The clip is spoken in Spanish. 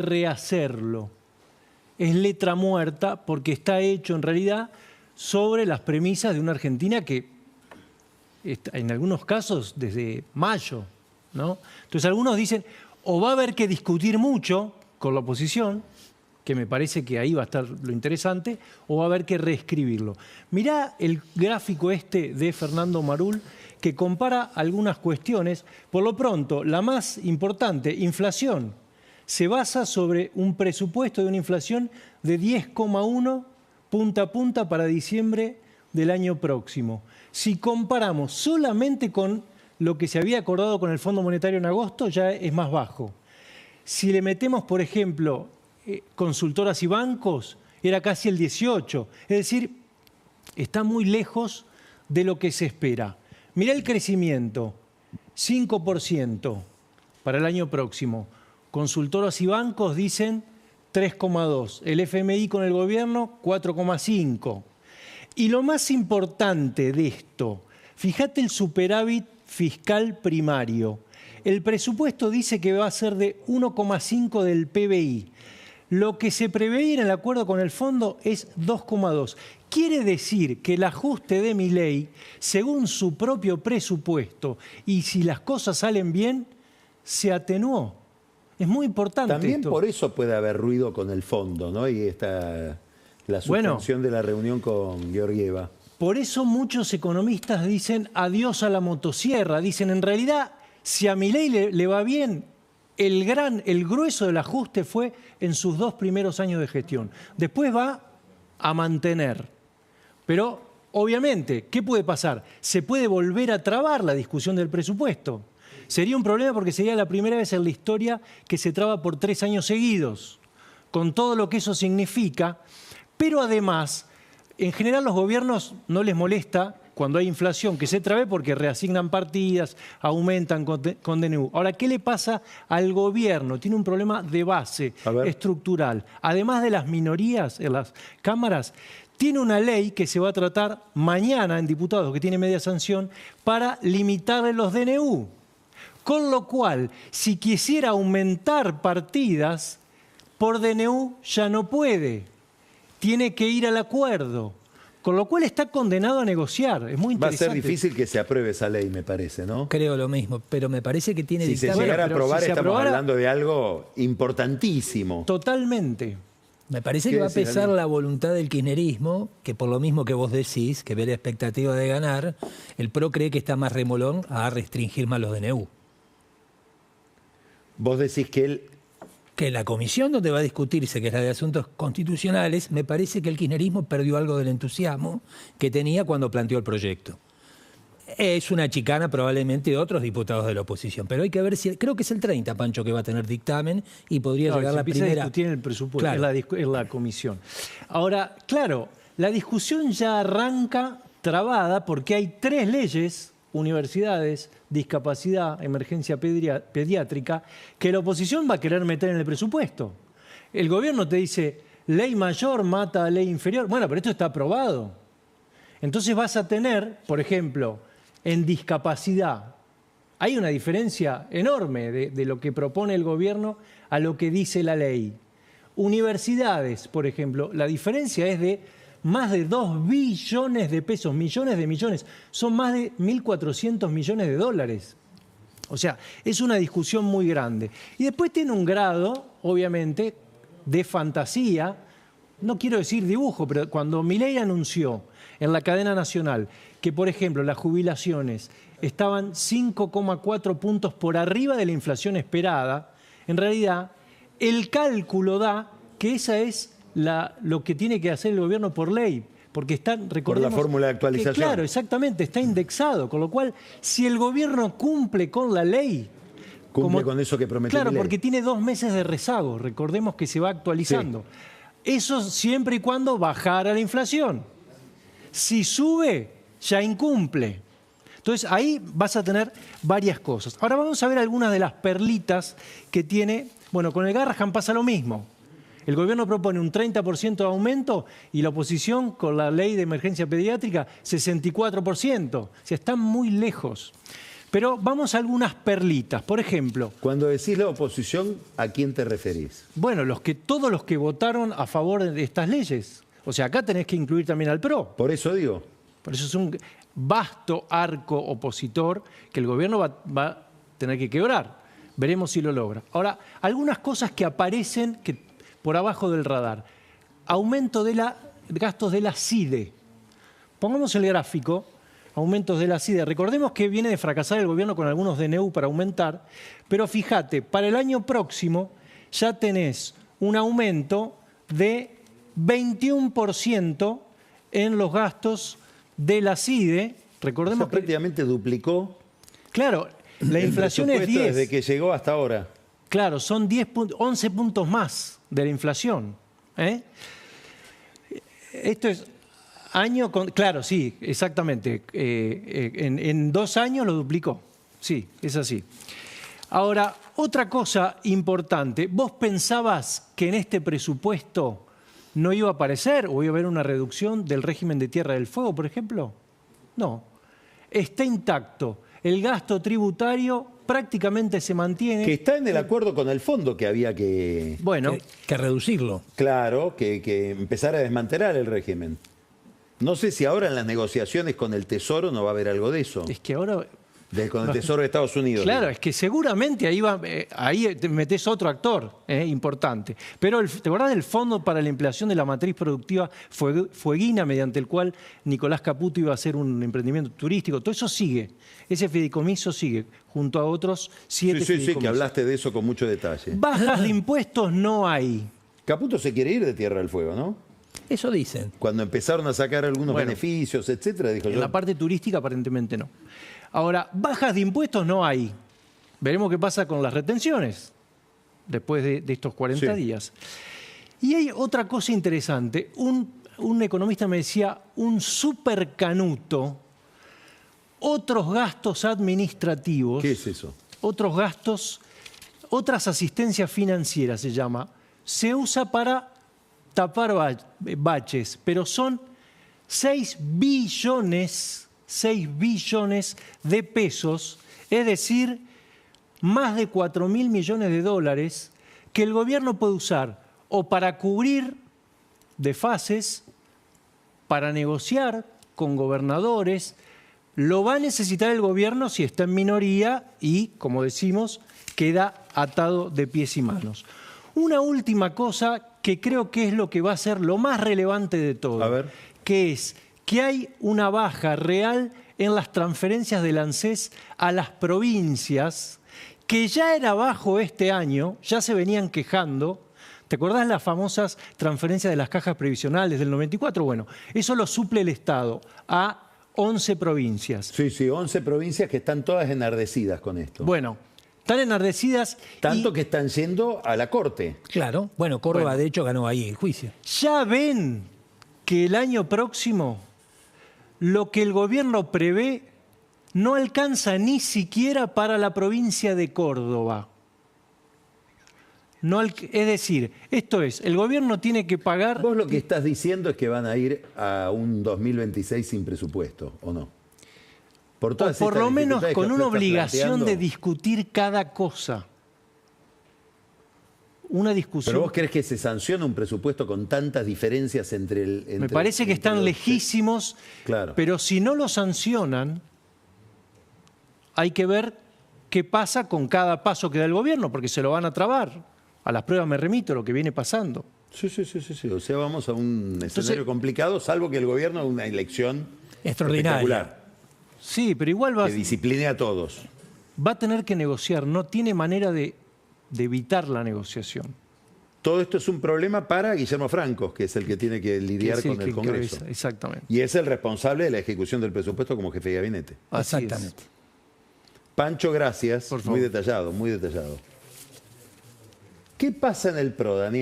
rehacerlo. Es letra muerta porque está hecho en realidad sobre las premisas de una Argentina que en algunos casos desde mayo, ¿no? Entonces algunos dicen o va a haber que discutir mucho con la oposición, que me parece que ahí va a estar lo interesante, o va a haber que reescribirlo. Mirá el gráfico este de Fernando Marul que compara algunas cuestiones. Por lo pronto, la más importante, inflación, se basa sobre un presupuesto de una inflación de 10,1 punta a punta para diciembre del año próximo. Si comparamos solamente con lo que se había acordado con el Fondo Monetario en agosto, ya es más bajo. Si le metemos, por ejemplo, consultoras y bancos, era casi el 18. Es decir, está muy lejos de lo que se espera. Mirá el crecimiento, 5% para el año próximo. Consultoras y bancos dicen 3,2. El FMI con el gobierno, 4,5. Y lo más importante de esto, fíjate el superávit fiscal primario. El presupuesto dice que va a ser de 1,5 del PBI. Lo que se preveía en el acuerdo con el fondo es 2,2. Quiere decir que el ajuste de Milei, según su propio presupuesto, y si las cosas salen bien, se atenuó. Es muy importante También esto. por eso puede haber ruido con el fondo, ¿no? Y la suspensión de la reunión con Georgieva. Por eso muchos economistas dicen adiós a la motosierra. Dicen, en realidad, si a Milei le va bien, el grueso del ajuste fue en sus 2 primeros años de gestión. Después va a mantener. Pero, obviamente, ¿qué puede pasar? Se puede volver a trabar la discusión del presupuesto. Sería un problema porque sería la primera vez en la historia que se traba por 3 años seguidos, con todo lo que eso significa. Pero además, en general los gobiernos no les molesta cuando hay inflación que se trabe porque reasignan partidas, aumentan con DNU. Ahora, ¿qué le pasa al gobierno? Tiene un problema de base estructural. Además de las minorías en las cámaras, tiene una ley que se va a tratar mañana en diputados, que tiene media sanción, para limitarle los DNU. Con lo cual, si quisiera aumentar partidas, por DNU ya no puede. Tiene que ir al acuerdo. Con lo cual está condenado a negociar. Es muy interesante. Va a ser difícil que se apruebe esa ley, me parece, ¿no? Creo lo mismo, pero me parece que tiene... Si se llegara a aprobar, estamos hablando de algo importantísimo. Totalmente. Me parece que va a pesar la voluntad del kirchnerismo, que por lo mismo que vos decís, que ve la expectativa de ganar, el PRO cree que está más remolón a restringir más los DNU. Vos decís que en la comisión donde va a discutirse, que es la de Asuntos Constitucionales, me parece que el kirchnerismo perdió algo del entusiasmo que tenía cuando planteó el proyecto. Es una chicana probablemente de otros diputados de la oposición, pero hay que ver si... Creo que es el 30, Pancho, que va a tener dictamen y podría llegar la primera... Se discutir en el presupuesto, claro, en la comisión. Ahora, claro, la discusión ya arranca trabada porque hay 3 leyes, universidades, discapacidad, emergencia pediátrica, que la oposición va a querer meter en el presupuesto. El gobierno te dice, ley mayor mata a ley inferior. Bueno, pero esto está aprobado. Entonces vas a tener, por ejemplo, en discapacidad, hay una diferencia enorme de lo que propone el gobierno a lo que dice la ley. Universidades, por ejemplo, la diferencia es de más de 2 billones de pesos, millones de millones. Son más de 1.400 millones de dólares. O sea, es una discusión muy grande. Y después tiene un grado, obviamente, de fantasía. No quiero decir dibujo, pero cuando Milei anunció en la cadena nacional que, por ejemplo, las jubilaciones estaban 5,4 puntos por arriba de la inflación esperada, en realidad el cálculo da que esa es lo que tiene que hacer el gobierno por ley, porque están, recordemos, por la fórmula de actualización. Que, claro, exactamente, está indexado, con lo cual, si el gobierno cumple con la ley... Cumple con eso que prometió Claro, Milei. porque tiene 2 meses de rezago, recordemos que se va actualizando. Sí. Eso siempre y cuando bajara la inflación. Si sube, ya incumple. Entonces, ahí vas a tener varias cosas. Ahora vamos a ver algunas de las perlitas que tiene... Bueno, con el Garrahan pasa lo mismo. El gobierno propone un 30% de aumento y la oposición, con la ley de emergencia pediátrica, 64%. O sea, están muy lejos. Pero vamos a algunas perlitas. Por ejemplo... Cuando decís la oposición, ¿a quién te referís? Bueno, todos los que votaron a favor de estas leyes. O sea, acá tenés que incluir también al PRO. Por eso digo. Por eso es un vasto arco opositor que el gobierno va a tener que quebrar. Veremos si lo logra. Ahora, algunas cosas que aparecen por abajo del radar. Aumento de gastos de la CIDE. Pongamos el gráfico, aumentos de la CIDE. Recordemos que viene de fracasar el gobierno con algunos DNU para aumentar, pero fíjate, para el año próximo ya tenés un aumento de 21% en los gastos de la CIDE. Recordemos que prácticamente duplicó. Claro, la inflación es 10. Desde que llegó hasta ahora. Claro, son 11 puntos más de la inflación. Esto es año con... Claro, sí, exactamente. En 2 años lo duplicó. Sí, es así. Ahora, otra cosa importante. ¿Vos pensabas que en este presupuesto no iba a aparecer o iba a haber una reducción del régimen de Tierra del Fuego, por ejemplo? No. Está intacto. El gasto tributario prácticamente se mantiene. Que está en el acuerdo con el fondo que había que reducirlo. Claro, que empezar a desmantelar el régimen. No sé si ahora en las negociaciones con el Tesoro no va a haber algo de eso. Es que ahora... Con el Tesoro de Estados Unidos. Claro, es que seguramente ahí te metés otro actor importante. Pero ¿te acordás del Fondo para la Ampliación de la Matriz Productiva Fueguina, mediante el cual Nicolás Caputo iba a hacer un emprendimiento turístico? Todo eso sigue. Ese fideicomiso sigue, junto a otros 7 fideicomisos. Sí, que hablaste de eso con mucho detalle. Bajas de impuestos no hay. Caputo se quiere ir de Tierra del Fuego, ¿no? Eso dicen. Cuando empezaron a sacar algunos beneficios, etcétera, dijo yo. En la parte turística aparentemente no. Ahora, bajas de impuestos no hay. Veremos qué pasa con las retenciones después de estos 40 días. Y hay otra cosa interesante. Un economista me decía, un supercanuto, otros gastos administrativos. ¿Qué es eso? Otros gastos, otras asistencias financieras se llama. Se usa para tapar baches, pero son 6 billones de pesos, es decir, más de 4.000 millones de dólares que el gobierno puede usar o para cubrir desfases, para negociar con gobernadores. Lo va a necesitar el gobierno si está en minoría y, como decimos, queda atado de pies y manos. Una última cosa que creo que es lo que va a ser lo más relevante de todo, que es que hay una baja real en las transferencias del ANSES a las provincias, que ya era bajo este año, ya se venían quejando. ¿Te acordás las famosas transferencias de las cajas previsionales del 94? Bueno, eso lo suple el Estado a 11 provincias. Sí, 11 provincias que están todas enardecidas con esto. Bueno, están enardecidas. Tanto que están yendo a la Corte. Claro. Bueno, Córdoba de hecho ganó ahí el juicio. Ya ven que el año próximo lo que el gobierno prevé no alcanza ni siquiera para la provincia de Córdoba. Es decir, esto es, el gobierno tiene que pagar... Vos lo que estás diciendo es que van a ir a un 2026 sin presupuesto, ¿o no? O por lo menos con una obligación de discutir cada cosa. Una discusión. ¿Pero vos crees que se sanciona un presupuesto con tantas diferencias entre el... Me parece que están lejísimos, claro. Pero si no lo sancionan, hay que ver qué pasa con cada paso que da el gobierno, porque se lo van a trabar. A las pruebas me remito, lo que viene pasando. Sí. O sea, vamos a un escenario complicado, salvo que el gobierno haga una elección extraordinaria. Sí, pero igual que discipline a todos. Va a tener que negociar, no tiene manera de evitar la negociación. Todo esto es un problema para Guillermo Franco, que es el que tiene que lidiar con el Congreso. Exactamente. Y es el responsable de la ejecución del presupuesto como jefe de gabinete. Exactamente. Pancho, gracias. Muy detallado, muy detallado. ¿Qué pasa en el PRO, Daniel?